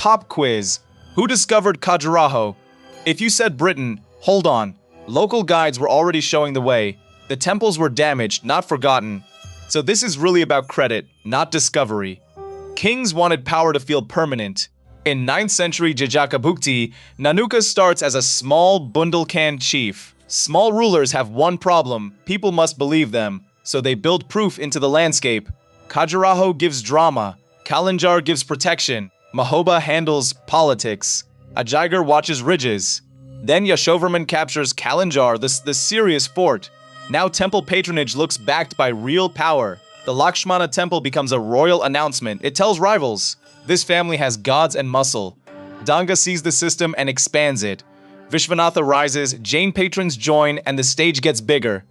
Pop quiz. Who discovered Khajuraho? If you said Britain, hold on. Local guides were already showing the way. The temples were damaged, not forgotten. So this is really about credit, not discovery. Kings wanted power to feel permanent. In 9th century Jajakabukti, Nanuka starts as a small Bundelkhand chief. Small rulers have one problem: people must believe them, so they build proof into the landscape. Khajuraho gives drama, Kalinjar gives protection, Mahoba handles politics, Ajigar watches ridges. Then Yashovarman captures Kalinjar, the serious fort. Now temple patronage looks backed by real power. The Lakshmana temple becomes a royal announcement. It tells rivals, this family has gods and muscle. Danga sees the system and expands it. Vishwanatha rises, Jain patrons join, and the stage gets bigger.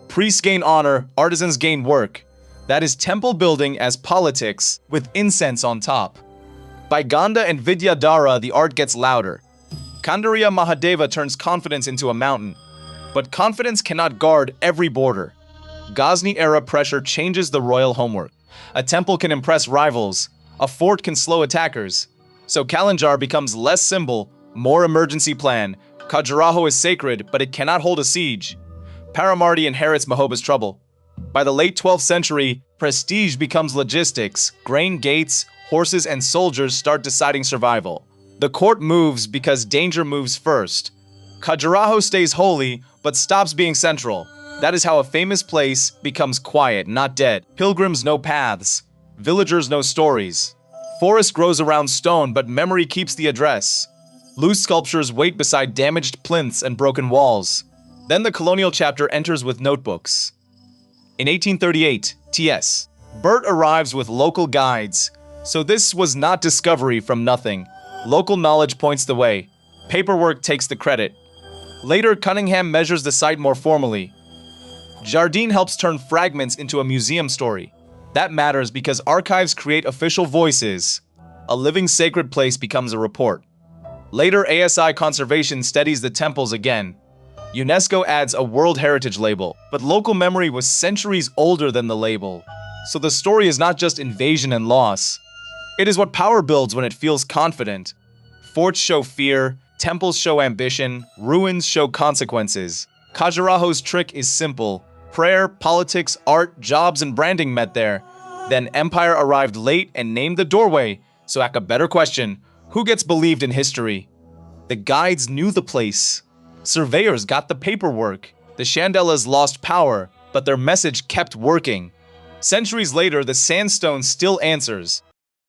Priests gain honor, artisans gain work. That is temple building as politics, with incense on top. By Ganda and Vidyadhara, the art gets louder. Kandariya Mahadeva turns confidence into a mountain. But confidence cannot guard every border. Ghazni-era pressure changes the royal homework. A temple can impress rivals. A fort can slow attackers. So Kalinjar becomes less symbol, more emergency plan. Khajuraho is sacred, but it cannot hold a siege. Paramardi inherits Mahoba's trouble. By the late 12th century, prestige becomes logistics. Grain gates, horses, and soldiers start deciding survival. The court moves because danger moves first. Khajuraho stays holy, but stops being central. That is how a famous place becomes quiet, not dead. Pilgrims know paths. Villagers know stories. Forest grows around stone, but memory keeps the address. Loose sculptures wait beside damaged plinths and broken walls. Then the colonial chapter enters with notebooks. In 1838, T.S. Burt arrives with local guides. So this was not discovery from nothing. Local knowledge points the way. Paperwork takes the credit. Later, Cunningham measures the site more formally. Jardine helps turn fragments into a museum story. That matters because archives create official voices. A living sacred place becomes a report. Later, ASI Conservation studies the temples again. UNESCO adds a World Heritage label, but local memory was centuries older than the label. So the story is not just invasion and loss. It is what power builds when it feels confident. Forts show fear, temples show ambition, ruins show consequences. Khajuraho's trick is simple. Prayer, politics, art, jobs, and branding met there. Then empire arrived late and named the doorway. So ask a better question. Who gets believed in history? The guides knew the place. Surveyors got the paperwork. The Chandelas lost power, but their message kept working. Centuries later, the sandstone still answers.